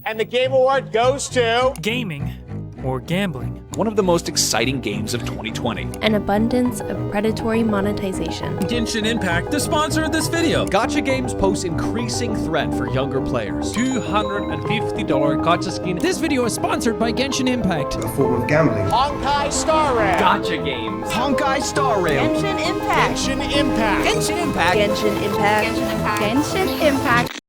And the Game Award goes to... Gaming or gambling. One of the most exciting games of 2020. An abundance of predatory monetization. Genshin Impact, the sponsor of this video. Gacha games pose increasing threat for younger players. $250 gacha skin. This video is sponsored by Genshin Impact. A form of gambling. Honkai Star Rail. Gacha games. Honkai Star Rail. Genshin Impact. Genshin Impact. Genshin Impact. Genshin Impact. Genshin Impact.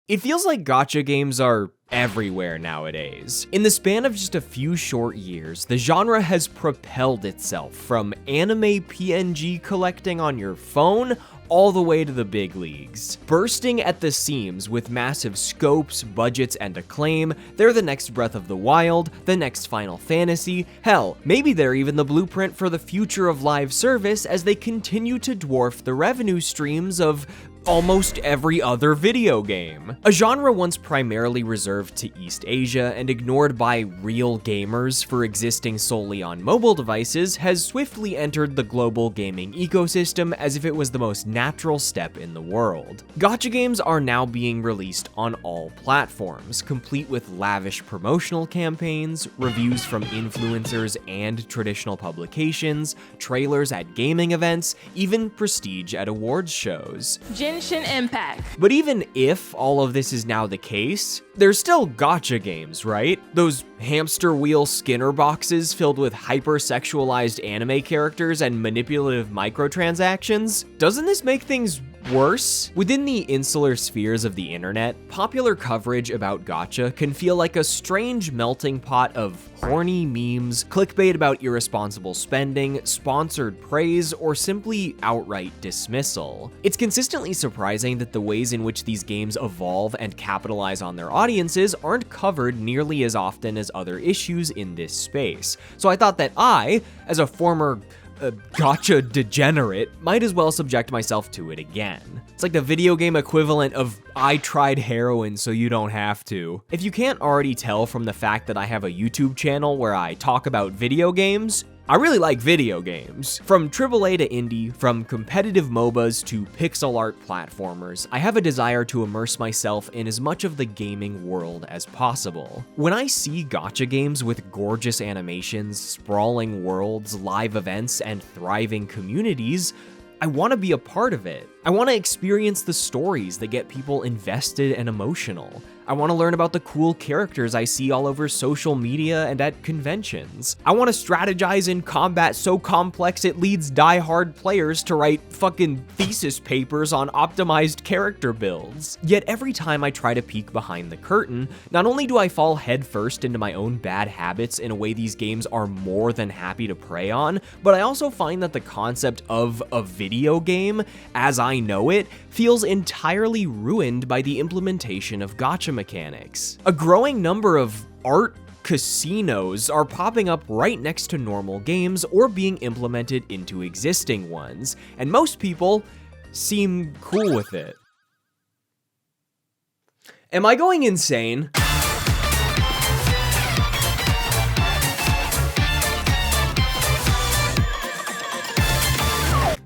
It feels like gacha games are everywhere nowadays. In the span of just a few short years, the genre has propelled itself from anime PNG collecting on your phone all the way to the big leagues. Bursting at the seams with massive scopes, budgets, and acclaim, they're the next Breath of the Wild, the next Final Fantasy, hell, maybe they're even the blueprint for the future of live service as they continue to dwarf the revenue streams of almost every other video game. A genre once primarily reserved to East Asia and ignored by real gamers for existing solely on mobile devices has swiftly entered the global gaming ecosystem as if it was the most natural step in the world. Gacha games are now being released on all platforms, complete with lavish promotional campaigns, reviews from influencers and traditional publications, trailers at gaming events, even prestige at awards shows. Genshin Impact. But even if all of this is now the case, there's still gacha games, right? Those hamster wheel Skinner boxes filled with hyper-sexualized anime characters and manipulative microtransactions? Doesn't this make things worse? Within the insular spheres of the internet, popular coverage about gacha can feel like a strange melting pot of horny memes, clickbait about irresponsible spending, sponsored praise, or simply outright dismissal. It's consistently surprising that the ways in which these games evolve and capitalize on their audiences aren't covered nearly as often as other issues in this space. So I thought that I, as a former gacha degenerate, might as well subject myself to it again. It's like the video game equivalent of I tried heroin so you don't have to. If you can't already tell from the fact that I have a YouTube channel where I talk about video games, I really like video games. From AAA to indie, from competitive MOBAs to pixel art platformers, I have a desire to immerse myself in as much of the gaming world as possible. When I see gacha games with gorgeous animations, sprawling worlds, live events, and thriving communities, I want to be a part of it. I want to experience the stories that get people invested and emotional. I want to learn about the cool characters I see all over social media and at conventions. I want to strategize in combat so complex it leads die-hard players to write fucking thesis papers on optimized character builds. Yet every time I try to peek behind the curtain, not only do I fall headfirst into my own bad habits in a way these games are more than happy to prey on, but I also find that the concept of a video game, as I know it, feels entirely ruined by the implementation of gacha mechanics. A growing number of art casinos are popping up right next to normal games or being implemented into existing ones, and most people seem cool with it. Am I going insane?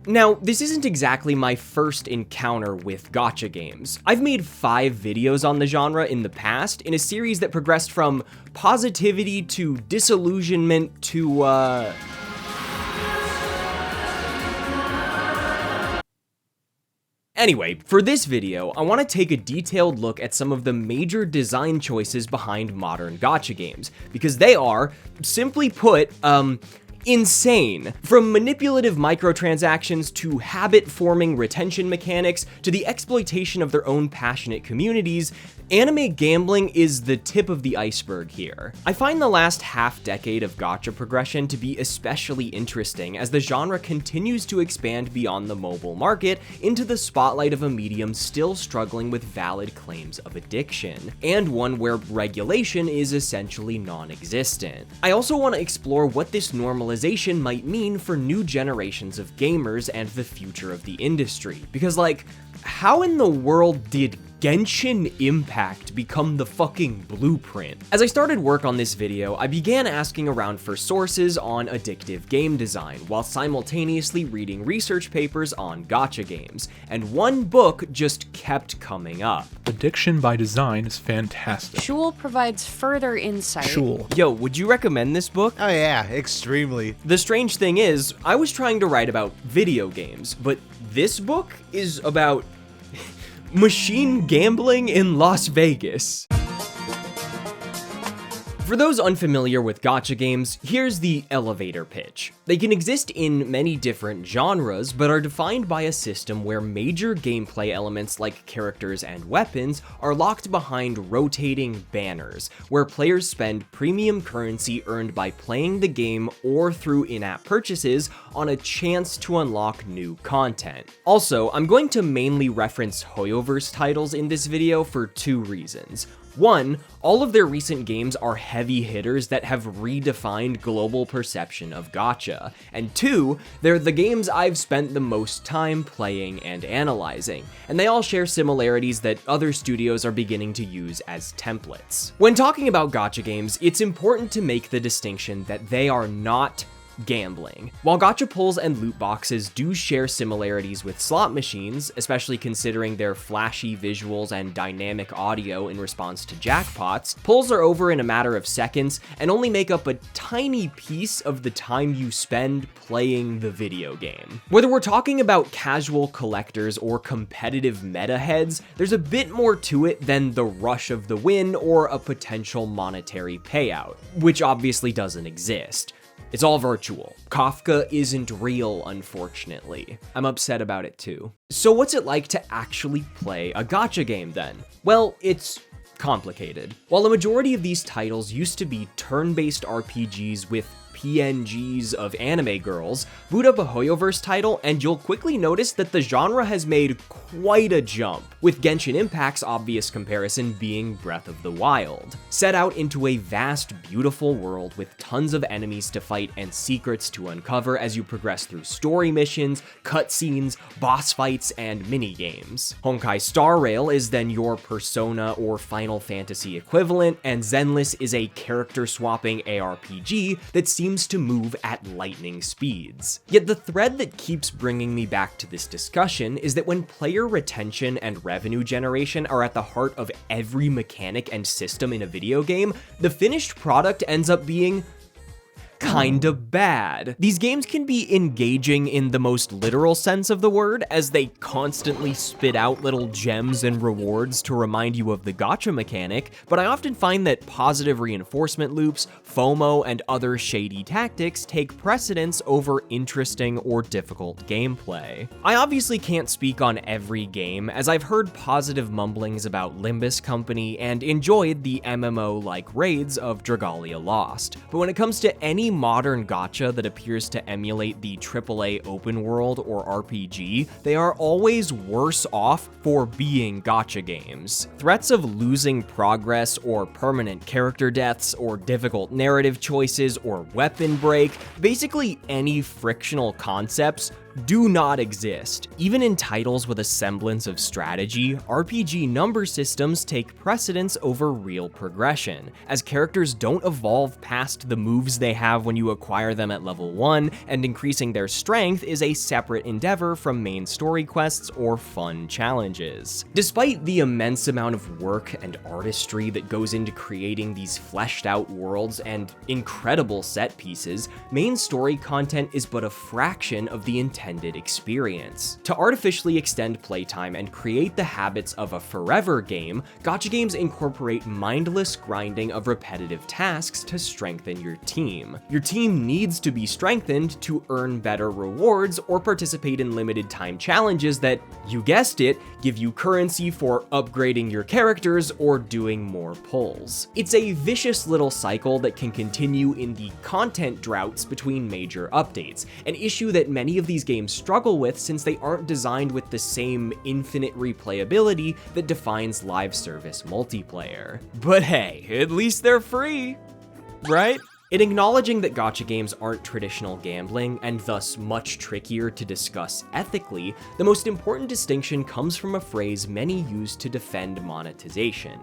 Now, this isn't exactly my first encounter with gacha games. I've made 5 videos on the genre in the past, in a series that progressed from positivity to disillusionment to, Anyway, for this video, I want to take a detailed look at some of the major design choices behind modern gacha games, because they are, simply put, insane. From manipulative microtransactions to habit-forming retention mechanics to the exploitation of their own passionate communities, anime gambling is the tip of the iceberg here. I find the last half-decade of gacha progression to be especially interesting as the genre continues to expand beyond the mobile market into the spotlight of a medium still struggling with valid claims of addiction, and one where regulation is essentially non-existent. I also want to explore what this normalization might mean for new generations of gamers and the future of the industry. Because, like, how in the world did Genshin Impact become the fucking blueprint? As I started work on this video, I began asking around for sources on addictive game design, while simultaneously reading research papers on gacha games, and one book just kept coming up. Addiction by Design is fantastic. Shul provides further insight. Shul. Yo, would you recommend this book? Oh yeah, extremely. The strange thing is, I was trying to write about video games, but this book is about machine gambling in Las Vegas. For those unfamiliar with gacha games, here's the elevator pitch. They can exist in many different genres, but are defined by a system where major gameplay elements like characters and weapons are locked behind rotating banners, where players spend premium currency earned by playing the game or through in-app purchases on a chance to unlock new content. Also, I'm going to mainly reference Hoyoverse titles in this video for two reasons. One, all of their recent games are heavy hitters that have redefined global perception of gacha. And two, they're the games I've spent the most time playing and analyzing, and they all share similarities that other studios are beginning to use as templates. When talking about gacha games, it's important to make the distinction that they are not gambling. While gacha pulls and loot boxes do share similarities with slot machines, especially considering their flashy visuals and dynamic audio in response to jackpots, pulls are over in a matter of seconds and only make up a tiny piece of the time you spend playing the video game. Whether we're talking about casual collectors or competitive meta heads, there's a bit more to it than the rush of the win or a potential monetary payout, which obviously doesn't exist. It's all virtual. Kafka isn't real, unfortunately. I'm upset about it too. So what's it like to actually play a gacha game then? Well, it's complicated. While the majority of these titles used to be turn-based RPGs with PNGs of anime girls, boot up a Hoyoverse title and you'll quickly notice that the genre has made quite a jump, with Genshin Impact's obvious comparison being Breath of the Wild. Set out into a vast, beautiful world with tons of enemies to fight and secrets to uncover as you progress through story missions, cutscenes, boss fights, and mini-games. Honkai Star Rail is then your Persona or Final Fantasy equivalent, and Zenless is a character-swapping ARPG that seems to move at lightning speeds. Yet the thread that keeps bringing me back to this discussion is that when player retention and revenue generation are at the heart of every mechanic and system in a video game, the finished product ends up being kinda bad. These games can be engaging in the most literal sense of the word, as they constantly spit out little gems and rewards to remind you of the gacha mechanic, but I often find that positive reinforcement loops, FOMO, and other shady tactics take precedence over interesting or difficult gameplay. I obviously can't speak on every game, as I've heard positive mumblings about Limbus Company and enjoyed the MMO-like raids of Dragalia Lost, but when it comes to any modern gacha that appears to emulate the AAA open world or RPG, they are always worse off for being gacha games. Threats of losing progress or permanent character deaths or difficult narrative choices or weapon break, basically any frictional concepts, do not exist. Even in titles with a semblance of strategy, RPG number systems take precedence over real progression, as characters don't evolve past the moves they have when you acquire them at level 1, and increasing their strength is a separate endeavor from main story quests or fun challenges. Despite the immense amount of work and artistry that goes into creating these fleshed out worlds and incredible set pieces, main story content is but a fraction of the intended experience. To artificially extend playtime and create the habits of a forever game, gacha games incorporate mindless grinding of repetitive tasks to strengthen your team. Your team needs to be strengthened to earn better rewards or participate in limited time challenges that, you guessed it, give you currency for upgrading your characters or doing more pulls. It's a vicious little cycle that can continue in the content droughts between major updates, an issue that many of these games struggle with since they aren't designed with the same infinite replayability that defines live service multiplayer. But hey, at least they're free, right? In acknowledging that gacha games aren't traditional gambling, and thus much trickier to discuss ethically, the most important distinction comes from a phrase many use to defend monetization.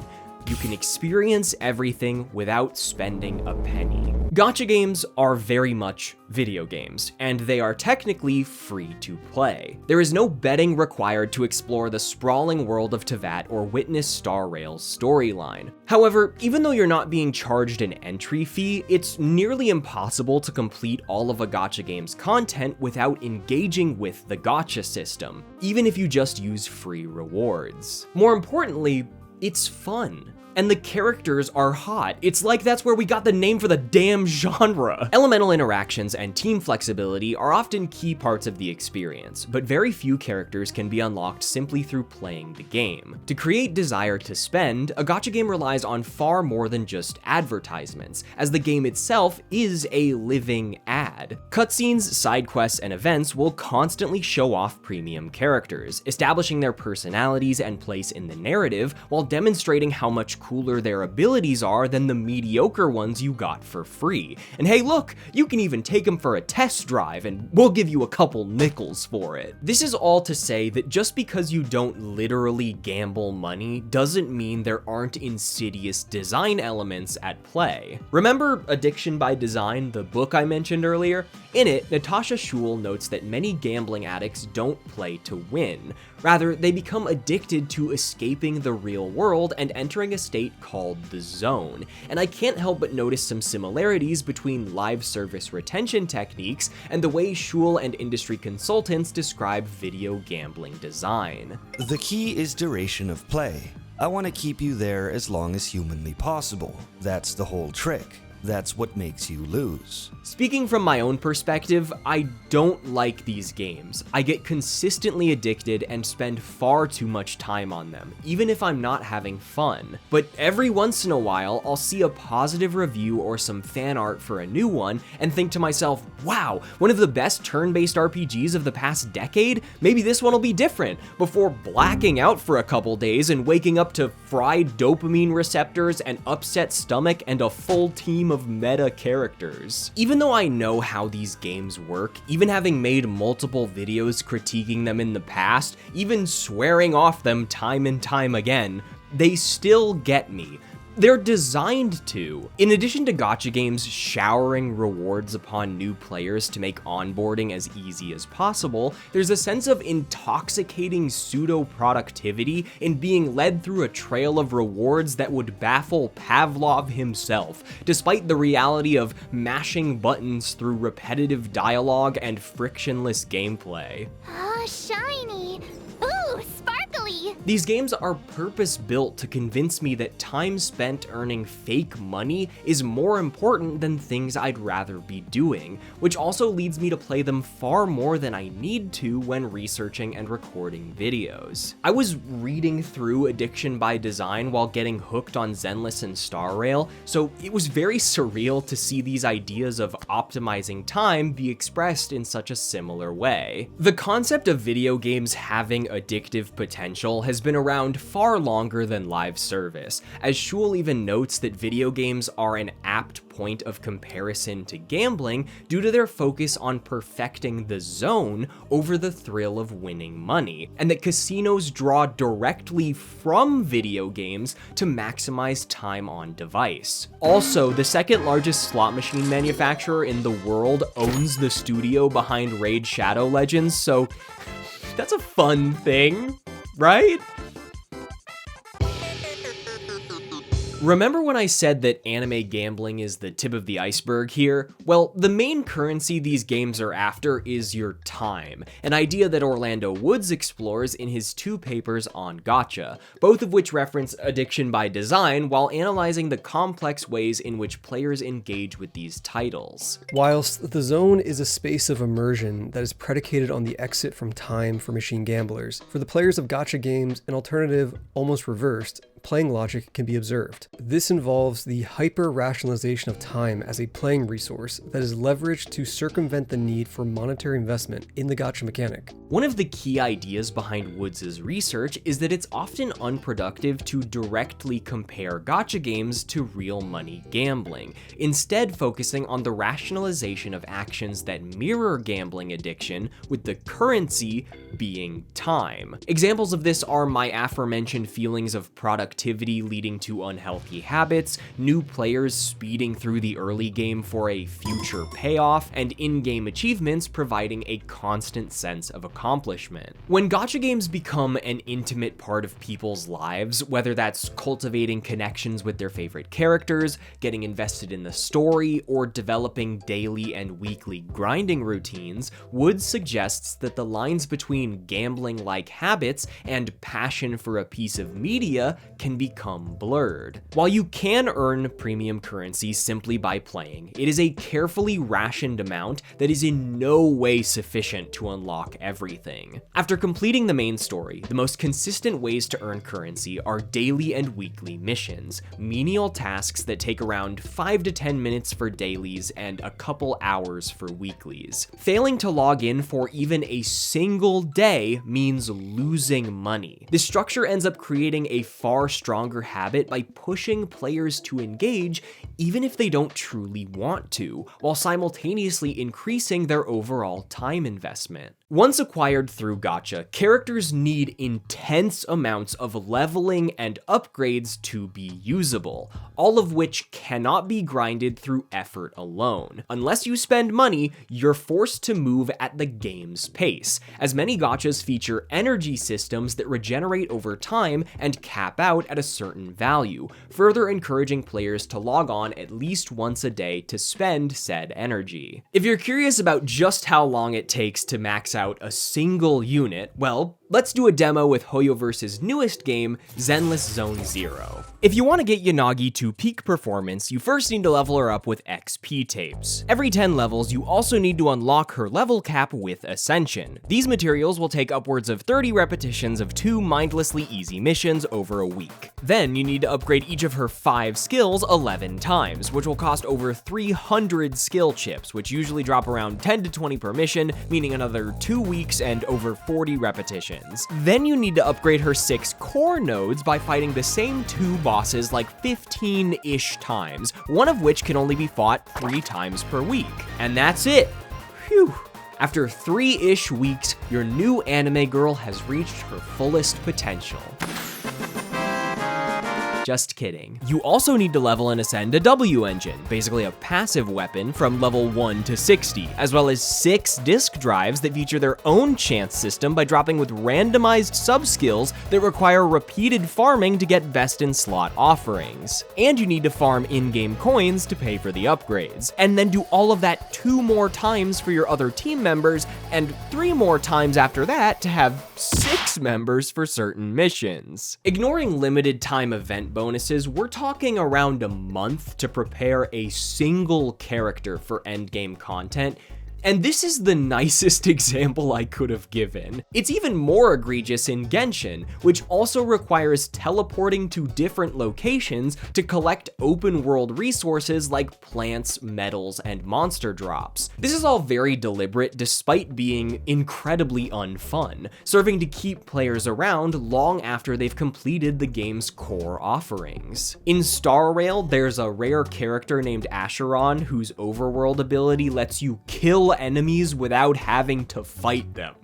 You can experience everything without spending a penny. Gacha games are very much video games, and they are technically free to play. There is no betting required to explore the sprawling world of Teyvat or witness Star Rail's storyline. However, even though you're not being charged an entry fee, it's nearly impossible to complete all of a gacha game's content without engaging with the gacha system, even if you just use free rewards. More importantly, it's fun. And the characters are hot. It's like that's where we got the name for the damn genre. Elemental interactions and team flexibility are often key parts of the experience, but very few characters can be unlocked simply through playing the game. To create desire to spend, a gacha game relies on far more than just advertisements, as the game itself is a living ad. Cutscenes, side quests, and events will constantly show off premium characters, establishing their personalities and place in the narrative while demonstrating how much cooler their abilities are than the mediocre ones you got for free. And hey look, you can even take them for a test drive and we'll give you a couple nickels for it. This is all to say that just because you don't literally gamble money doesn't mean there aren't insidious design elements at play. Remember Addiction by Design, the book I mentioned earlier? In it, Natasha Schul notes that many gambling addicts don't play to win. Rather, they become addicted to escaping the real world and entering a state called the zone. And I can't help but notice some similarities between live service retention techniques and the way Schul and industry consultants describe video gambling design. The key is duration of play. I want to keep you there as long as humanly possible. That's the whole trick. That's what makes you lose. Speaking from my own perspective, I don't like these games. I get consistently addicted and spend far too much time on them, even if I'm not having fun. But every once in a while, I'll see a positive review or some fan art for a new one and think to myself, wow, one of the best turn-based RPGs of the past decade? Maybe this one will be different, before blacking out for a couple days and waking up to fried dopamine receptors, an upset stomach, and a full team of meta characters. Even though I know how these games work, even having made multiple videos critiquing them in the past, even swearing off them time and time again, they still get me. They're designed to. In addition to gacha games showering rewards upon new players to make onboarding as easy as possible, there's a sense of intoxicating pseudo-productivity in being led through a trail of rewards that would baffle Pavlov himself, despite the reality of mashing buttons through repetitive dialogue and frictionless gameplay. Oh, shiny! Ooh, sparkly! These games are purpose-built to convince me that time spent earning fake money is more important than things I'd rather be doing, which also leads me to play them far more than I need to when researching and recording videos. I was reading through Addiction by Design while getting hooked on Zenless and Star Rail, so it was very surreal to see these ideas of optimizing time be expressed in such a similar way. The concept of video games having addictive potential has been around far longer than live service, as Schul even notes that video games are an apt point of comparison to gambling due to their focus on perfecting the zone over the thrill of winning money, and that casinos draw directly from video games to maximize time on device. Also, the second largest slot machine manufacturer in the world owns the studio behind Raid Shadow Legends, so that's a fun thing, right? Remember when I said that anime gambling is the tip of the iceberg here? Well, the main currency these games are after is your time, an idea that Orlando Woods explores in his 2 papers on gacha, both of which reference Addiction by Design while analyzing the complex ways in which players engage with these titles. Whilst the zone is a space of immersion that is predicated on the exit from time for machine gamblers, for the players of gacha games, an alternative, almost reversed, playing logic can be observed. This involves the hyper-rationalization of time as a playing resource that is leveraged to circumvent the need for monetary investment in the gacha mechanic. One of the key ideas behind Woods' research is that it's often unproductive to directly compare gacha games to real money gambling, instead focusing on the rationalization of actions that mirror gambling addiction, with the currency being time. Examples of this are my aforementioned feelings of productivity leading to unhealthy habits, new players speeding through the early game for a future payoff, and in-game achievements providing a constant sense of accomplishment. When gacha games become an intimate part of people's lives, whether that's cultivating connections with their favorite characters, getting invested in the story, or developing daily and weekly grinding routines, Woods suggests that the lines between gambling-like habits and passion for a piece of media can become blurred. While you can earn premium currency simply by playing, it is a carefully rationed amount that is in no way sufficient to unlock everything. After completing the main story, the most consistent ways to earn currency are daily and weekly missions, menial tasks that take around 5 to 10 minutes for dailies and a couple hours for weeklies. Failing to log in for even a single day means losing money. This structure ends up creating a far stronger habit by pushing players to engage even if they don't truly want to, while simultaneously increasing their overall time investment. Once acquired through gacha, characters need intense amounts of leveling and upgrades to be usable, all of which cannot be grinded through effort alone. Unless you spend money, you're forced to move at the game's pace, as many gachas feature energy systems that regenerate over time and cap out at a certain value, further encouraging players to log on at least once a day to spend said energy. If you're curious about just how long it takes to max out a single unit, well, let's do a demo with Hoyoverse's newest game, Zenless Zone Zero. If you want to get Yanagi to peak performance, you first need to level her up with XP tapes. Every 10 levels, you also need to unlock her level cap with Ascension. These materials will take upwards of 30 repetitions of 2 mindlessly easy missions over a week. Then you need to upgrade each of her 5 skills 11 times, which will cost over 300 skill chips, which usually drop around 10 to 20 per mission, meaning another 2 weeks and over 40 repetitions. Then you need to upgrade her 6 core nodes by fighting the same 2 bosses like 15-ish times, one of which can only be fought 3 times per week. And that's it. Phew. After 3-ish weeks, your new anime girl has reached her fullest potential. Just kidding. You also need to level and ascend a W engine, basically a passive weapon, from level 1 to 60, as well as 6 disk drives that feature their own chance system by dropping with randomized sub-skills that require repeated farming to get best in slot offerings. And you need to farm in-game coins to pay for the upgrades, and then do all of that 2 more times for your other team members, and 3 more times after that to have 6 members for certain missions. Ignoring limited time event bonuses, we're talking around a month to prepare a single character for endgame content, and this is the nicest example I could have given. It's even more egregious in Genshin, which also requires teleporting to different locations to collect open world resources like plants, metals, and monster drops. This is all very deliberate despite being incredibly unfun, serving to keep players around long after they've completed the game's core offerings. In Star Rail, there's a rare character named Acheron whose overworld ability lets you kill enemies without having to fight them.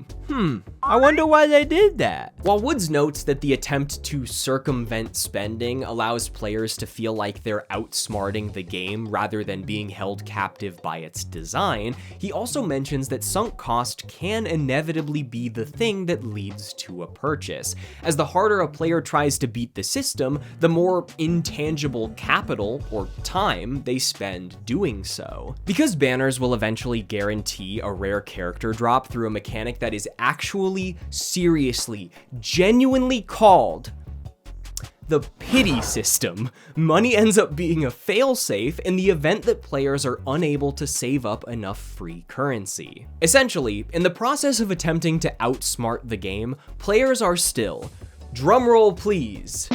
I wonder why they did that. While Woods notes that the attempt to circumvent spending allows players to feel like they're outsmarting the game rather than being held captive by its design, he also mentions that sunk cost can inevitably be the thing that leads to a purchase, as the harder a player tries to beat the system, the more intangible capital, or time, they spend doing so. Because banners will eventually guarantee a rare character drop through a mechanic that is actually, seriously, genuinely called the pity system, money ends up being a failsafe in the event that players are unable to save up enough free currency. Essentially, in the process of attempting to outsmart the game, players are still, drumroll please,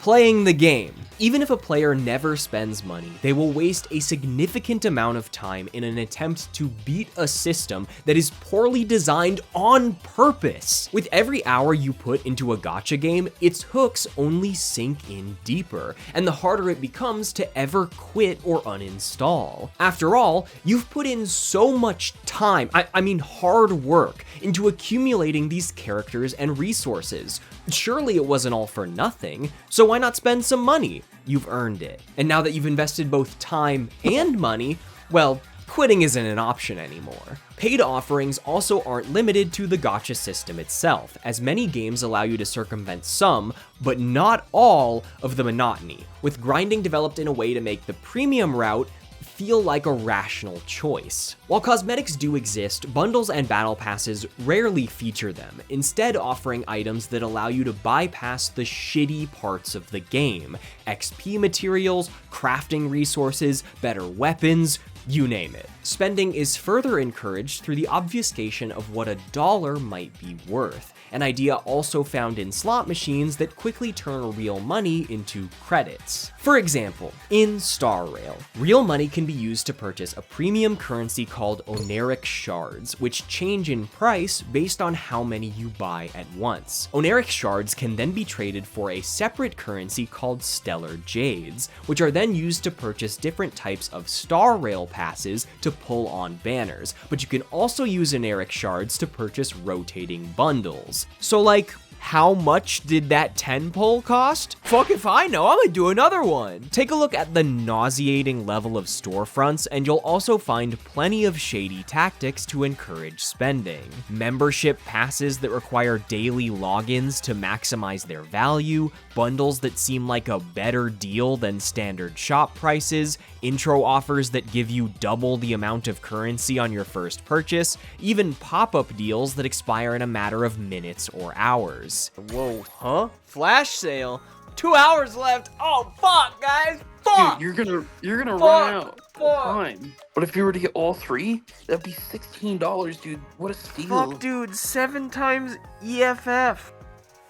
playing the game. Even if a player never spends money, they will waste a significant amount of time in an attempt to beat a system that is poorly designed on purpose. With every hour you put into a gacha game, its hooks only sink in deeper, and the harder it becomes to ever quit or uninstall. After all, you've put in so much time, I mean hard work, into accumulating these characters and resources. Surely it wasn't all for nothing, so why not spend some money? You've earned it. And now that you've invested both time and money, well, quitting isn't an option anymore. Paid offerings also aren't limited to the gacha system itself, as many games allow you to circumvent some, but not all, of the monotony, with grinding developed in a way to make the premium route feel like a rational choice. While cosmetics do exist, bundles and battle passes rarely feature them, instead offering items that allow you to bypass the shitty parts of the game. XP materials, crafting resources, better weapons, you name it. Spending is further encouraged through the obfuscation of what a dollar might be worth, an idea also found in slot machines that quickly turn real money into credits. For example, in Star Rail, real money can be used to purchase a premium currency called Oneric Shards, which change in price based on how many you buy at once. Oneric Shards can then be traded for a separate currency called Stellar Jades, which are then used to purchase different types of Star Rail passes to pull on banners, but you can also use Oneric Shards to purchase rotating bundles. So like, how much did that 10 pull cost? Fuck if I know, I'm gonna do another one. Take a look at the nauseating level of storefronts, and you'll also find plenty of shady tactics to encourage spending. Membership passes that require daily logins to maximize their value, bundles that seem like a better deal than standard shop prices, intro offers that give you double the amount of currency on your first purchase, even pop-up deals that expire in a matter of minutes or hours. Whoa, huh? Flash sale? 2 hours left. Oh, fuck, guys. Fuck. Dude, you're gonna Fuck. run out Fuck. of time. But if you were to get all three, that'd be $16, dude. What a steal. Fuck, dude. 7 times EFF.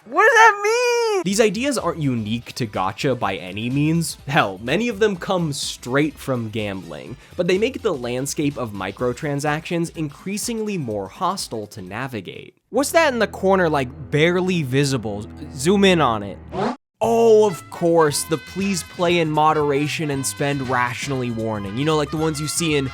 What does that mean? These ideas aren't unique to gacha by any means. Hell, many of them come straight from gambling, but they make the landscape of microtransactions increasingly more hostile to navigate. What's that in the corner, like barely visible? Zoom in on it. Oh, of course, the please play in moderation and spend rationally warning. You know, like the ones you see in...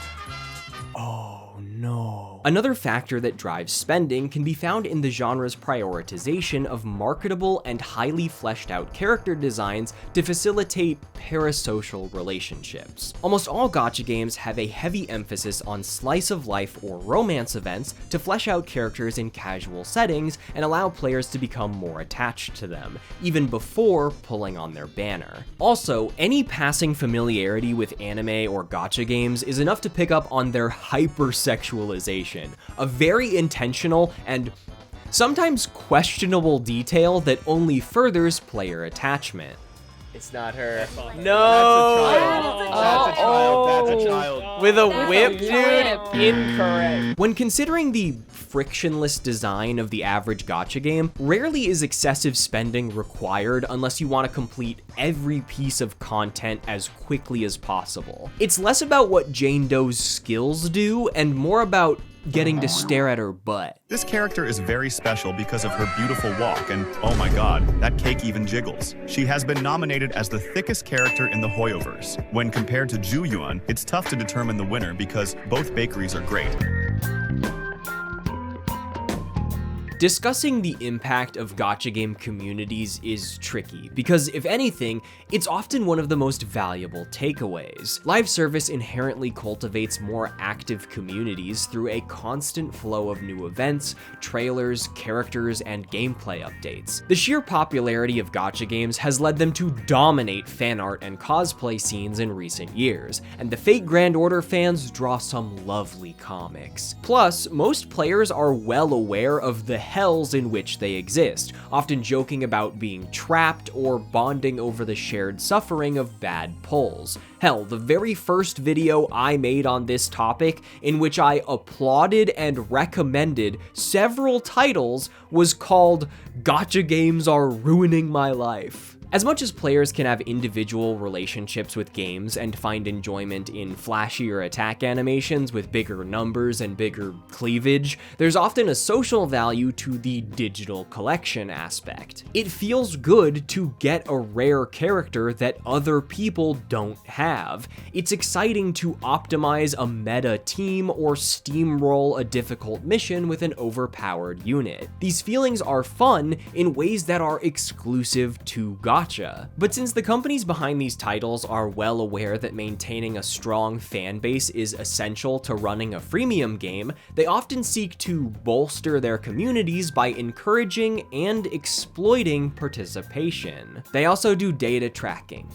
Oh, no. Another factor that drives spending can be found in the genre's prioritization of marketable and highly fleshed out character designs to facilitate parasocial relationships. Almost all gacha games have a heavy emphasis on slice of life or romance events to flesh out characters in casual settings and allow players to become more attached to them, even before pulling on their banner. Also, any passing familiarity with anime or gacha games is enough to pick up on their hypersexualization, a very intentional and sometimes questionable detail that only furthers player attachment. It's not her. No! That's a child. That's a child. With a whip, dude? Incorrect. When considering the frictionless design of the average gacha game, rarely is excessive spending required unless you want to complete every piece of content as quickly as possible. It's less about what Jane Doe's skills do and more about getting to stare at her butt. This character is very special because of her beautiful walk, and oh my god, that cake even jiggles. She has been nominated as the thickest character in the Hoyoverse. When compared to Juyuan, it's tough to determine the winner because both bakeries are great. Discussing the impact of gacha game communities is tricky, because if anything, it's often one of the most valuable takeaways. Live service inherently cultivates more active communities through a constant flow of new events, trailers, characters, and gameplay updates. The sheer popularity of gacha games has led them to dominate fan art and cosplay scenes in recent years, and the Fate Grand Order fans draw some lovely comics. Plus, most players are well aware of the hells in which they exist, often joking about being trapped or bonding over the shared suffering of bad pulls. Hell, the very first video I made on this topic, in which I applauded and recommended several titles, was called "Gacha Games Are Ruining My Life." As much as players can have individual relationships with games and find enjoyment in flashier attack animations with bigger numbers and bigger cleavage, there's often a social value to the digital collection aspect. It feels good to get a rare character that other people don't have. It's exciting to optimize a meta team or steamroll a difficult mission with an overpowered unit. These feelings are fun in ways that are exclusive to Gacha. But since the companies behind these titles are well aware that maintaining a strong fan base is essential to running a freemium game, they often seek to bolster their communities by encouraging and exploiting participation. They also do data tracking.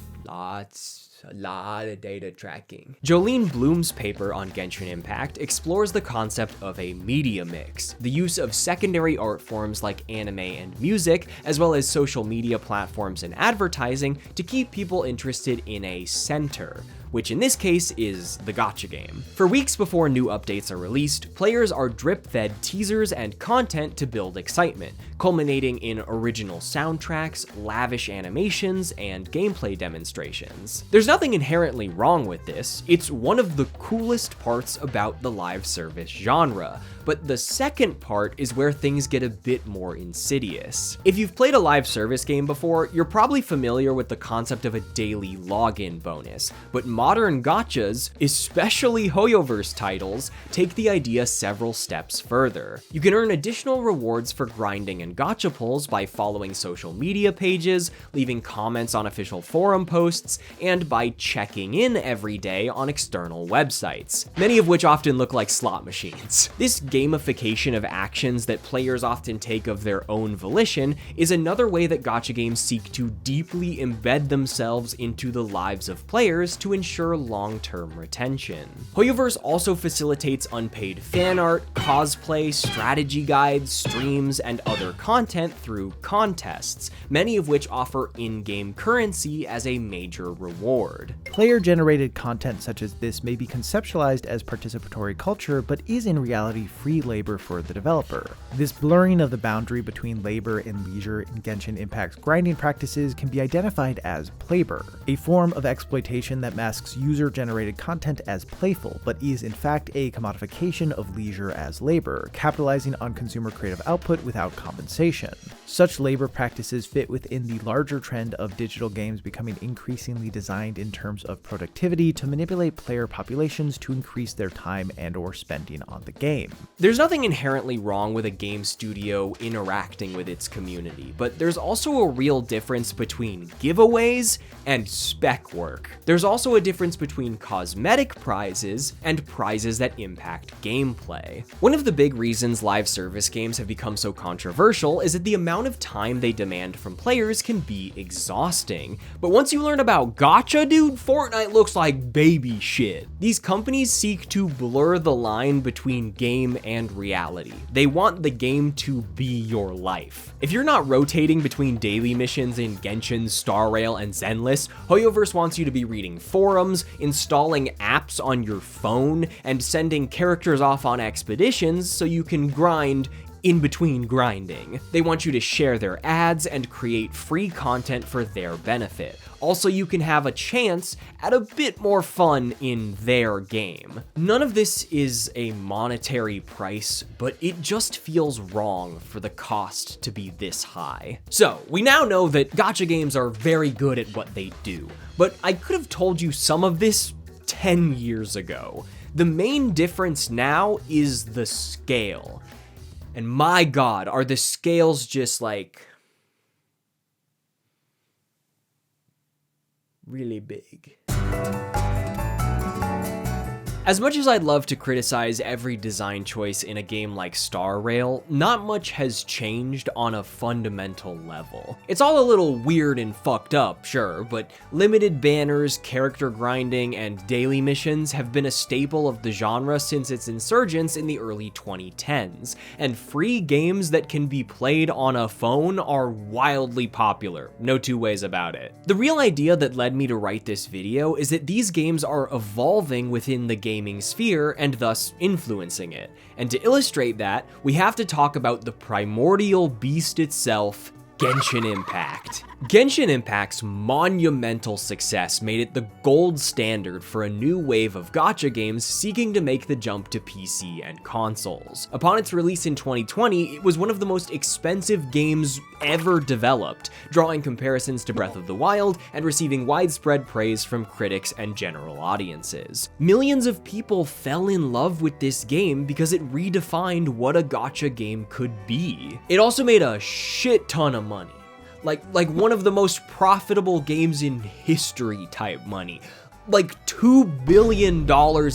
A lot of data tracking. Jolene Bloom's paper on Genshin Impact explores the concept of a media mix, the use of secondary art forms like anime and music, as well as social media platforms and advertising to keep people interested in a center, which in this case is the gacha game. For weeks before new updates are released, players are drip-fed teasers and content to build excitement, culminating in original soundtracks, lavish animations, and gameplay demonstrations. There's nothing inherently wrong with this. It's one of the coolest parts about the live service genre. But the second part is where things get a bit more insidious. If you've played a live service game before, you're probably familiar with the concept of a daily login bonus, but modern gachas, especially Hoyoverse titles, take the idea several steps further. You can earn additional rewards for grinding and gacha pulls by following social media pages, leaving comments on official forum posts, and by checking in every day on external websites, many of which often look like slot machines. This gamification of actions that players often take of their own volition is another way that gacha games seek to deeply embed themselves into the lives of players to ensure long-term retention. Hoyoverse also facilitates unpaid fan art, cosplay, strategy guides, streams, and other content through contests, many of which offer in-game currency as a major reward. Player-generated content such as this may be conceptualized as participatory culture, but is in reality free labor for the developer. This blurring of the boundary between labor and leisure in Genshin Impact's grinding practices can be identified as playbur, a form of exploitation that masks user-generated content as playful, but is in fact a commodification of leisure as labor, capitalizing on consumer creative output without compensation. Such labor practices fit within the larger trend of digital games becoming increasingly designed in terms of productivity to manipulate player populations to increase their time and/or spending on the game. There's nothing inherently wrong with a game studio interacting with its community, but there's also a real difference between giveaways and spec work. There's also a difference between cosmetic prizes and prizes that impact gameplay. One of the big reasons live service games have become so controversial is that the amount of time they demand from players can be exhausting. But once you learn about gacha, dude, Fortnite looks like baby shit. These companies seek to blur the line between game and reality. They want the game to be your life. If you're not rotating between daily missions in Genshin, Star Rail, and Zenless, Hoyoverse wants you to be reading forums, installing apps on your phone, and sending characters off on expeditions so you can grind in between grinding. They want you to share their ads and create free content for their benefit. Also, you can have a chance at a bit more fun in their game. None of this is a monetary price, but it just feels wrong for the cost to be this high. So, we now know that gacha games are very good at what they do, but I could have told you some of this 10 years ago. The main difference now is the scale. And my God, are the scales just like really big. As much as I'd love to criticize every design choice in a game like Star Rail, not much has changed on a fundamental level. It's all a little weird and fucked up, sure, but limited banners, character grinding, and daily missions have been a staple of the genre since its insurgence in the early 2010s, and free games that can be played on a phone are wildly popular, no two ways about it. The real idea that led me to write this video is that these games are evolving within the gaming sphere and thus influencing it. And to illustrate that, we have to talk about the primordial beast itself, Genshin Impact. Genshin Impact's monumental success made it the gold standard for a new wave of gacha games seeking to make the jump to PC and consoles. Upon its release in 2020, it was one of the most expensive games ever developed, drawing comparisons to Breath of the Wild and receiving widespread praise from critics and general audiences. Millions of people fell in love with this game because it redefined what a gacha game could be. It also made a shit ton of money. Like one of the most profitable games in history type money. Like $2 billion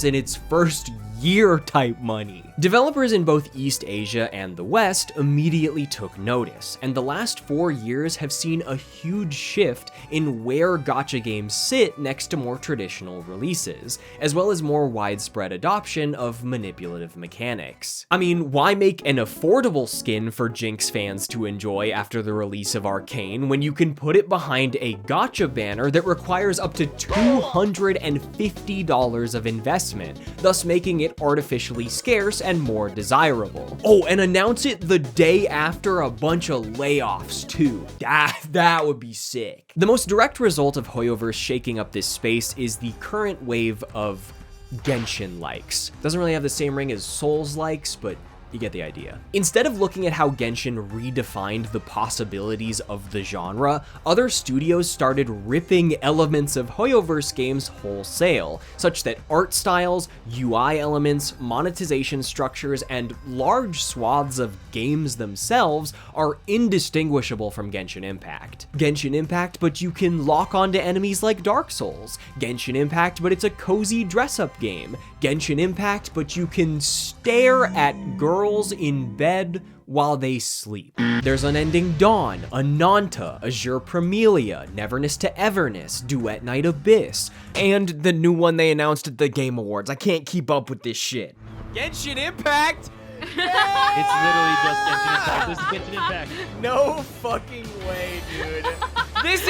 in its first year type money. Developers in both East Asia and the West immediately took notice, and the last 4 years have seen a huge shift in where gacha games sit next to more traditional releases, as well as more widespread adoption of manipulative mechanics. I mean, why make an affordable skin for Jinx fans to enjoy after the release of Arcane when you can put it behind a gacha banner that requires up to $250 of investment, thus making it artificially scarce and more desirable. Oh, and announce it the day after a bunch of layoffs too. That would be sick. The most direct result of Hoyoverse shaking up this space is the current wave of Genshin likes. Doesn't really have the same ring as Souls likes, but you get the idea. Instead of looking at how Genshin redefined the possibilities of the genre, other studios started ripping elements of Hoyoverse games wholesale, such that art styles, UI elements, monetization structures, and large swaths of games themselves are indistinguishable from Genshin Impact. Genshin Impact, but you can lock onto enemies like Dark Souls. Genshin Impact, but it's a cozy dress-up game. Genshin Impact, but you can stare at girls in bed while they sleep. There's Unending Dawn, Ananta, Azure Pramelia, Neverness to Everness, Duet Night Abyss, and the new one they announced at the Game Awards. I can't keep up with this shit. Genshin Impact! It's literally just Genshin Impact. This is Genshin Impact. No fucking way, dude. This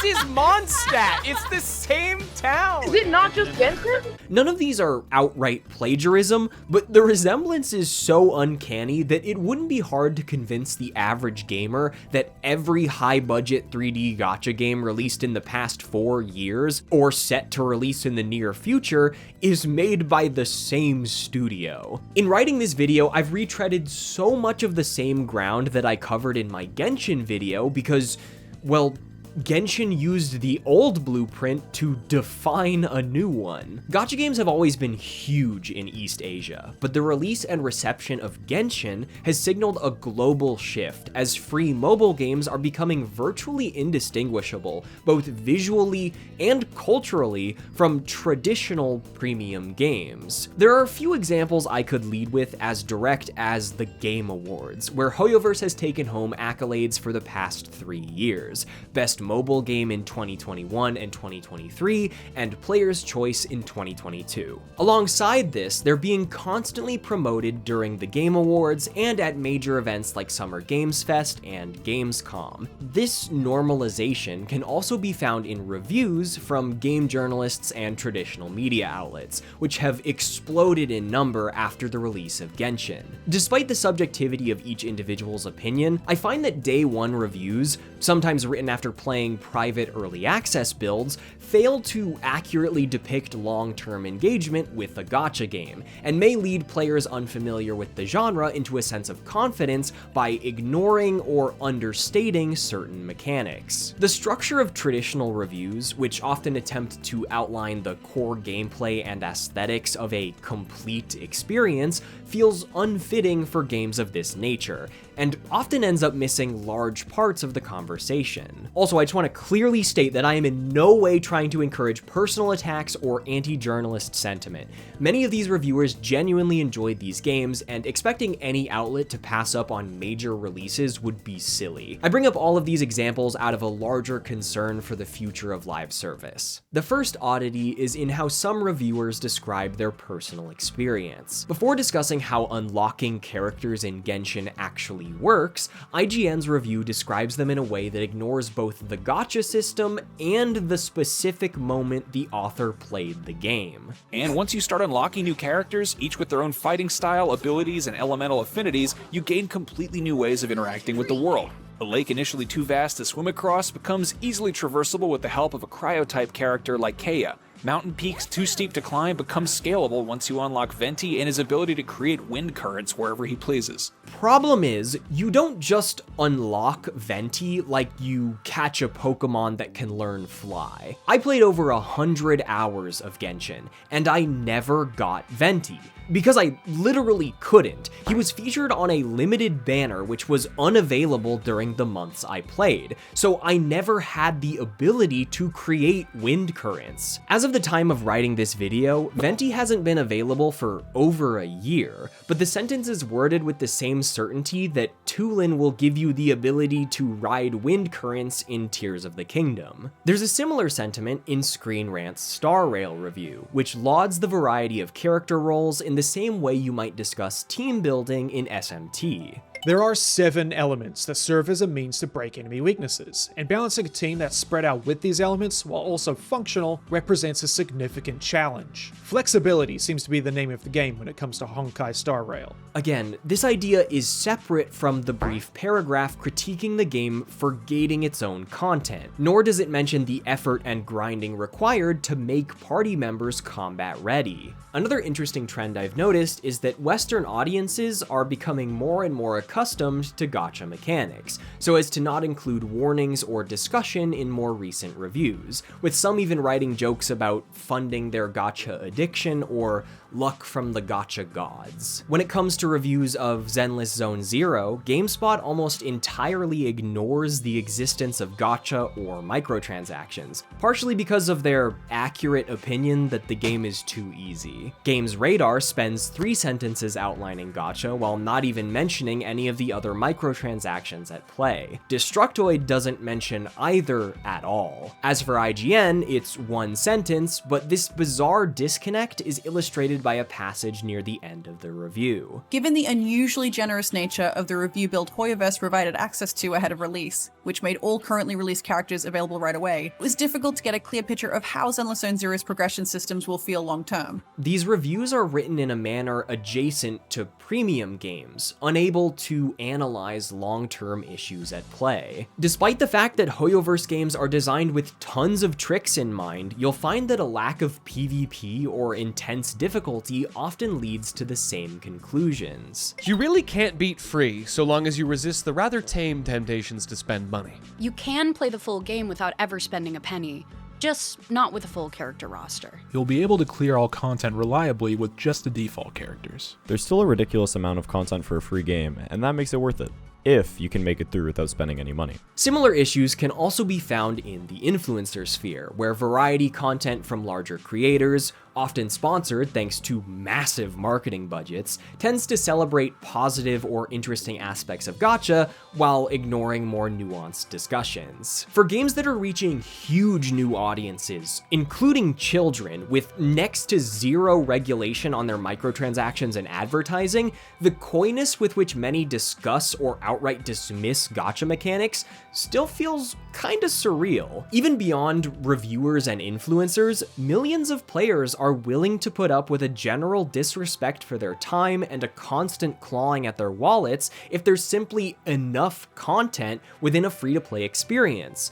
is Mondstadt. It's the same town. Is it not just Genshin? None of these are outright plagiarism, but the resemblance is so uncanny that it wouldn't be hard to convince the average gamer that every high-budget 3D gacha game released in the past 4 years, or set to release in the near future, is made by the same studio. In writing this video, I've retreaded so much of the same ground that I covered in my Genshin video because, well, Genshin used the old blueprint to define a new one. Gacha games have always been huge in East Asia, but the release and reception of Genshin has signaled a global shift as free mobile games are becoming virtually indistinguishable, both visually and culturally, from traditional premium games. There are a few examples I could lead with as direct as the Game Awards, where Hoyoverse has taken home accolades for the past 3 years. Best Mobile Game in 2021 and 2023, and Player's Choice in 2022. Alongside this, they're being constantly promoted during the Game Awards and at major events like Summer Games Fest and Gamescom. This normalization can also be found in reviews from game journalists and traditional media outlets, which have exploded in number after the release of Genshin. Despite the subjectivity of each individual's opinion, I find that day one reviews, sometimes written after playing private early access builds, fail to accurately depict long-term engagement with a gacha game, and may lead players unfamiliar with the genre into a sense of confidence by ignoring or understating certain mechanics. The structure of traditional reviews, which often attempt to outline the core gameplay and aesthetics of a complete experience, feels unfitting for games of this nature, and often ends up missing large parts of the conversation. Also, I just want to clearly state that I am in no way trying to encourage personal attacks or anti-journalist sentiment. Many of these reviewers genuinely enjoyed these games, and expecting any outlet to pass up on major releases would be silly. I bring up all of these examples out of a larger concern for the future of live service. The first oddity is in how some reviewers describe their personal experience. Before discussing how unlocking characters in Genshin actually works, IGN's review describes them in a way that ignores both the gacha system and the specific moment the author played the game. And once you start unlocking new characters, each with their own fighting style, abilities, and elemental affinities, you gain completely new ways of interacting with the world. A lake initially too vast to swim across becomes easily traversable with the help of a cryo-type character like Kea. Mountain peaks too steep to climb become scalable once you unlock Venti and his ability to create wind currents wherever he pleases. Problem is, you don't just unlock Venti like you catch a Pokemon that can learn fly. I played over 100 hours of Genshin, and I never got Venti. Because I literally couldn't. He was featured on a limited banner which was unavailable during the months I played, so I never had the ability to create wind currents. As of the time of writing this video, Venti hasn't been available for over a year, but the sentence is worded with the same certainty that Tulin will give you the ability to ride wind currents in Tears of the Kingdom. There's a similar sentiment in Screen Rant's Star Rail review, which lauds the variety of character roles in the same way you might discuss team building in SMT. There are 7 elements that serve as a means to break enemy weaknesses, and balancing a team that's spread out with these elements while also functional represents a significant challenge. Flexibility seems to be the name of the game when it comes to Honkai Star Rail. Again, this idea is separate from the brief paragraph critiquing the game for gating its own content, nor does it mention the effort and grinding required to make party members combat ready. Another interesting trend I've noticed is that Western audiences are becoming more and more accustomed to gacha mechanics, so as to not include warnings or discussion in more recent reviews, with some even writing jokes about funding their gacha addiction or luck from the gacha gods. When it comes to reviews of Zenless Zone Zero, GameSpot almost entirely ignores the existence of gacha or microtransactions, partially because of their accurate opinion that the game is too easy. Games Radar spends 3 sentences outlining gacha while not even mentioning any of the other microtransactions at play. Destructoid doesn't mention either at all. As for IGN, it's 1 sentence, but this bizarre disconnect is illustrated by a passage near the end of the review. Given the unusually generous nature of the review build Hoyoverse provided access to ahead of release, which made all currently released characters available right away, it was difficult to get a clear picture of how Zenless Zone Zero's progression systems will feel long term. These reviews are written in a manner adjacent to premium games, unable to analyze long-term issues at play. Despite the fact that Hoyoverse games are designed with tons of tricks in mind, you'll find that a lack of PvP or intense difficulty often leads to the same conclusions. You really can't beat free so long as you resist the rather tame temptations to spend money. You can play the full game without ever spending a penny, just not with a full character roster. You'll be able to clear all content reliably with just the default characters. There's still a ridiculous amount of content for a free game, and that makes it worth it, if you can make it through without spending any money. Similar issues can also be found in the influencer sphere, where variety content from larger creators, often sponsored thanks to massive marketing budgets, tends to celebrate positive or interesting aspects of gacha while ignoring more nuanced discussions. For games that are reaching huge new audiences, including children, with next to zero regulation on their microtransactions and advertising, the coyness with which many discuss or outright dismiss gacha mechanics still feels kinda surreal. Even beyond reviewers and influencers, millions of players are willing to put up with a general disrespect for their time and a constant clawing at their wallets if there's simply enough content within a free-to-play experience.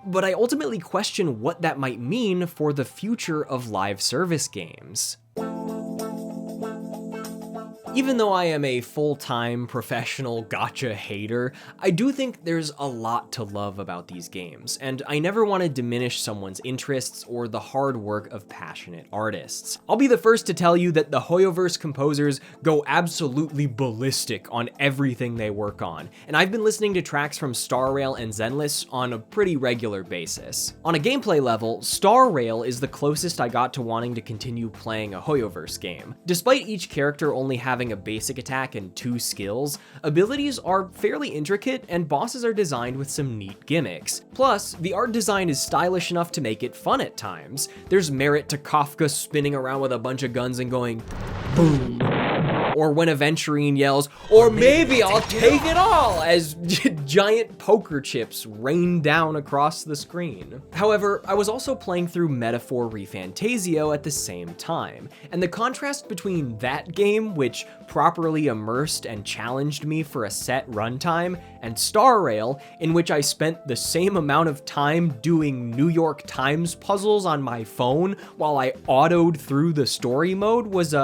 But I ultimately question what that might mean for the future of live service games. Even though I am a full-time professional gacha hater, I do think there's a lot to love about these games, and I never want to diminish someone's interests or the hard work of passionate artists. I'll be the first to tell you that the Hoyoverse composers go absolutely ballistic on everything they work on, and I've been listening to tracks from Star Rail and Zenless on a pretty regular basis. On a gameplay level, Star Rail is the closest I got to wanting to continue playing a Hoyoverse game. Despite each character only having a basic attack and 2 skills, abilities are fairly intricate and bosses are designed with some neat gimmicks. Plus, the art design is stylish enough to make it fun at times. There's merit to Kafka spinning around with a bunch of guns and going boom. Or when Aventurine yells, or maybe I'll take it all, as giant poker chips rain down across the screen. However, I was also playing through Metaphor ReFantasio at the same time, and the contrast between that game, which properly immersed and challenged me for a set runtime, and Star Rail, in which I spent the same amount of time doing New York Times puzzles on my phone while I autoed through the story mode, was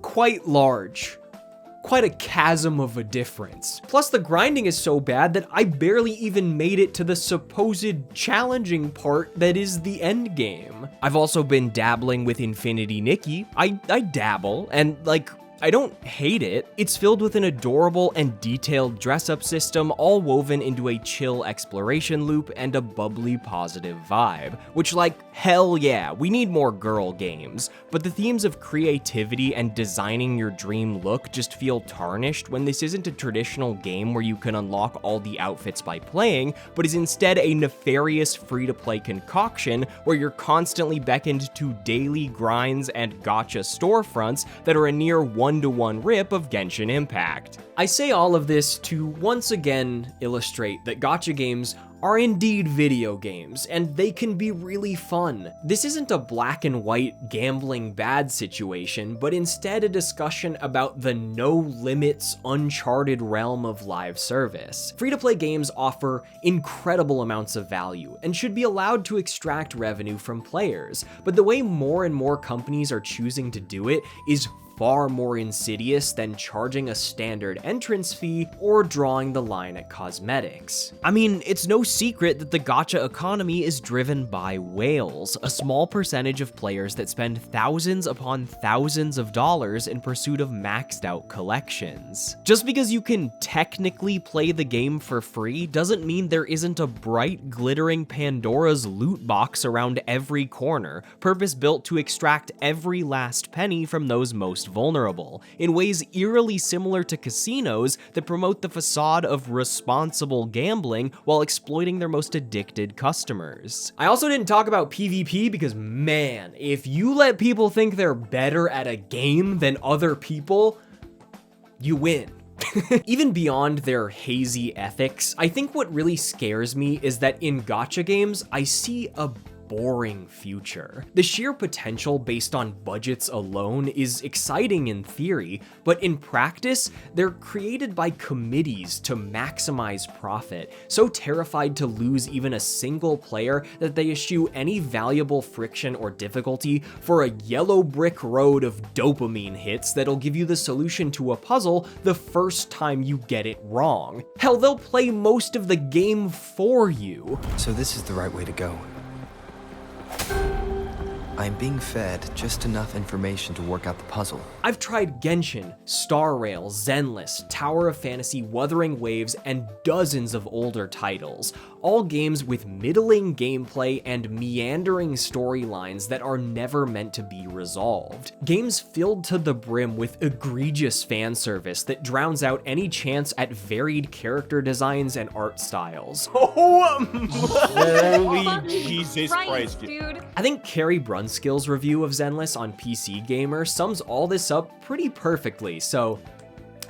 quite large. Quite a chasm of a difference. Plus, the grinding is so bad that I barely even made it to the supposed challenging part that is the end game. I've also been dabbling with Infinity Nikki. I dabble, and I don't hate it. It's filled with an adorable and detailed dress-up system, all woven into a chill exploration loop and a bubbly positive vibe. Which, hell yeah, we need more girl games. But the themes of creativity and designing your dream look just feel tarnished when this isn't a traditional game where you can unlock all the outfits by playing, but is instead a nefarious free-to-play concoction where you're constantly beckoned to daily grinds and gacha storefronts that are a near one-to-one rip of Genshin Impact. I say all of this to once again illustrate that gacha games are indeed video games, and they can be really fun. This isn't a black and white gambling bad situation, but instead a discussion about the no-limits, uncharted realm of live service. Free-to-play games offer incredible amounts of value, and should be allowed to extract revenue from players, but the way more and more companies are choosing to do it is far more insidious than charging a standard entrance fee or drawing the line at cosmetics. I mean, it's no secret that the gacha economy is driven by whales, a small percentage of players that spend thousands upon thousands of dollars in pursuit of maxed out collections. Just because you can technically play the game for free doesn't mean there isn't a bright, glittering Pandora's loot box around every corner, purpose-built to extract every last penny from those most vulnerable, in ways eerily similar to casinos that promote the facade of responsible gambling while exploiting their most addicted customers. I also didn't talk about PvP because, man, if you let people think they're better at a game than other people, you win. Even beyond their hazy ethics, I think what really scares me is that in gacha games, I see a boring future. The sheer potential based on budgets alone is exciting in theory, but in practice, they're created by committees to maximize profit, so terrified to lose even a single player that they eschew any valuable friction or difficulty for a yellow brick road of dopamine hits that'll give you the solution to a puzzle the first time you get it wrong. Hell, they'll play most of the game for you. So this is the right way to go. I'm being fed just enough information to work out the puzzle. I've tried Genshin, Star Rail, Zenless, Tower of Fantasy, Wuthering Waves, and dozens of older titles, all games with middling gameplay and meandering storylines that are never meant to be resolved. Games filled to the brim with egregious fan service that drowns out any chance at varied character designs and art styles. Holy Jesus Christ, dude. I think Carrie Brunskill's review of Zenless on PC Gamer sums all this up pretty perfectly, so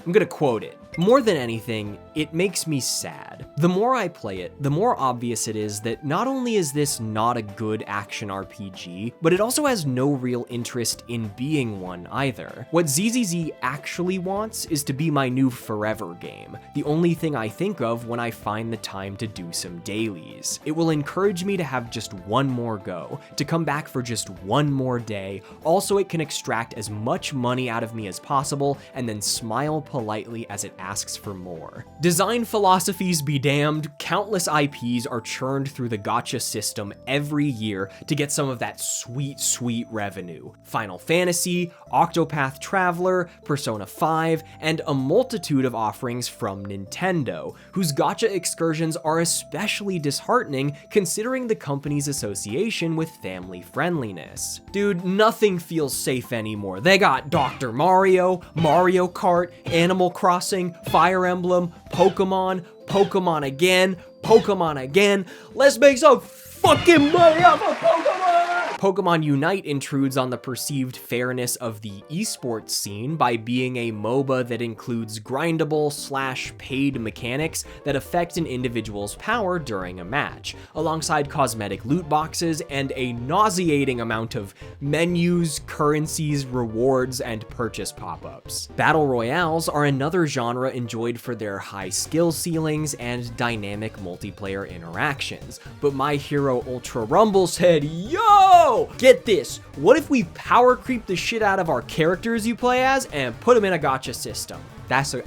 I'm gonna quote it. More than anything, it makes me sad. The more I play it, the more obvious it is that not only is this not a good action RPG, but it also has no real interest in being one either. What ZZZ actually wants is to be my new forever game, the only thing I think of when I find the time to do some dailies. It will encourage me to have just one more go, to come back for just one more day, also it can extract as much money out of me as possible, and then smile politely as it asks for more. Design philosophies be damned, countless IPs are churned through the gacha system every year to get some of that sweet, sweet revenue. Final Fantasy, Octopath Traveler, Persona 5, and a multitude of offerings from Nintendo, whose gacha excursions are especially disheartening considering the company's association with family friendliness. Dude, nothing feels safe anymore. They got Dr. Mario, Mario Kart, Animal Crossing, Fire Emblem, Pokemon, Pokemon again, Pokemon again. Let's make some fucking money off of Pokemon! Pokemon Unite intrudes on the perceived fairness of the esports scene by being a MOBA that includes grindable/paid mechanics that affect an individual's power during a match, alongside cosmetic loot boxes and a nauseating amount of menus, currencies, rewards, and purchase pop-ups. Battle Royales are another genre enjoyed for their high skill ceilings and dynamic multiplayer interactions, but My Hero Ultra Rumble said, yo! Get this, what if we power creep the shit out of our characters you play as and put them in a gacha system?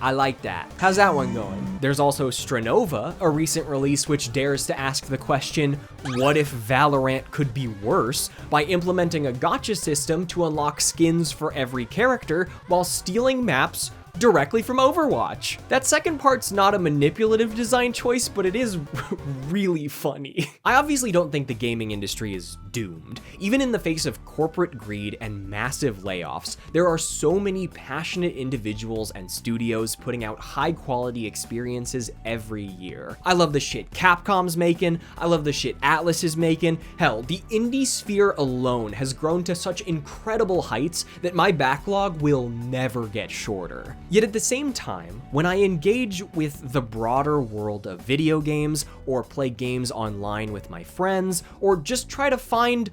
I like that. How's that one going? There's also Stranova, a recent release which dares to ask the question, what if Valorant could be worse, by implementing a gacha system to unlock skins for every character while stealing maps directly from Overwatch. That second part's not a manipulative design choice, but it is really funny. I obviously don't think the gaming industry is doomed. Even in the face of corporate greed and massive layoffs, there are so many passionate individuals and studios putting out high quality experiences every year. I love the shit Capcom's making, I love the shit Atlus is making. Hell, the indie sphere alone has grown to such incredible heights that my backlog will never get shorter. Yet at the same time, when I engage with the broader world of video games, or play games online with my friends, or just try to find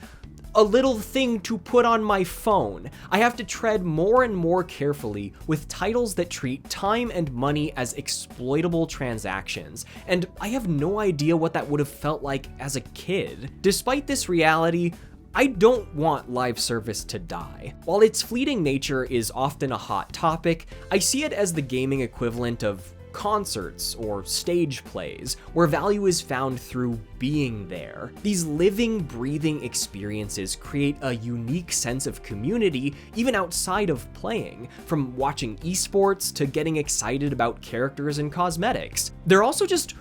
a little thing to put on my phone, I have to tread more and more carefully with titles that treat time and money as exploitable transactions, and I have no idea what that would have felt like as a kid. Despite this reality, I don't want live service to die. While its fleeting nature is often a hot topic, I see it as the gaming equivalent of concerts or stage plays, where value is found through being there. These living, breathing experiences create a unique sense of community even outside of playing, from watching esports to getting excited about characters and cosmetics. They're also just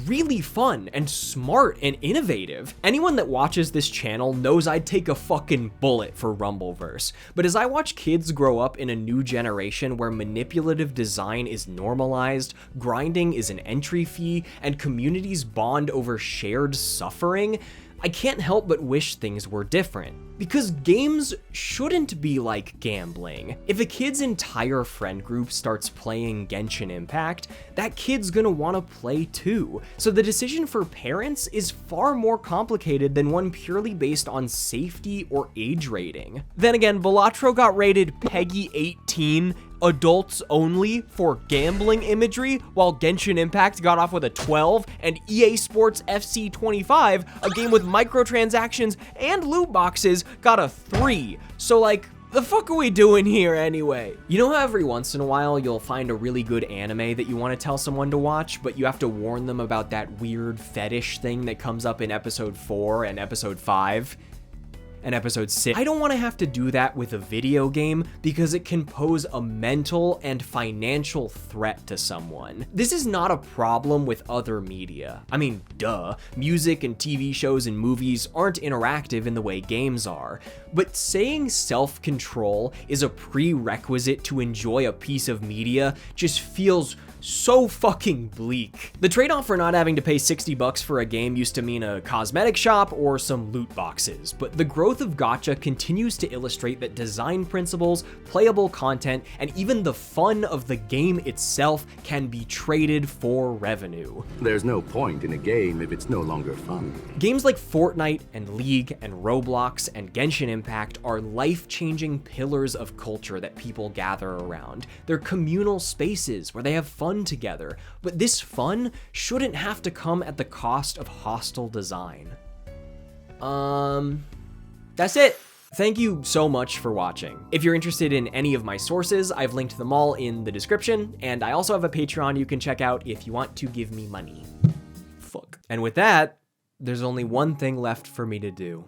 really fun and smart and innovative. Anyone that watches this channel knows I'd take a fucking bullet for Rumbleverse, but as I watch kids grow up in a new generation where manipulative design is normalized, grinding is an entry fee, and communities bond over shared suffering, I can't help but wish things were different. Because games shouldn't be like gambling. If a kid's entire friend group starts playing Genshin Impact, that kid's gonna wanna play too. So the decision for parents is far more complicated than one purely based on safety or age rating. Then again, Balatro got rated PEGI 18, adults only, for gambling imagery, while Genshin Impact got off with a 12, and EA Sports FC 25, a game with microtransactions and loot boxes, got a 3. So like, the fuck are we doing here anyway? You know how every once in a while you'll find a really good anime that you want to tell someone to watch, but you have to warn them about that weird fetish thing that comes up in episode 4 and episode 5? And episode 6. I don't want to have to do that with a video game because it can pose a mental and financial threat to someone. This is not a problem with other media. I mean, duh. Music and TV shows and movies aren't interactive in the way games are. But saying self-control is a prerequisite to enjoy a piece of media just feels so fucking bleak. The trade-off for not having to pay $60 for a game used to mean a cosmetic shop or some loot boxes, but the growth of gacha continues to illustrate that design principles, playable content, and even the fun of the game itself can be traded for revenue. There's no point in a game if it's no longer fun. Games like Fortnite and League and Roblox and Genshin Impact are life-changing pillars of culture that people gather around. They're communal spaces where they have fun together, but this fun shouldn't have to come at the cost of hostile design. That's it. Thank you so much for watching. If you're interested in any of my sources, I've linked them all in the description, and I also have a Patreon you can check out if you want to give me money. Fuck. And with that, there's only one thing left for me to do.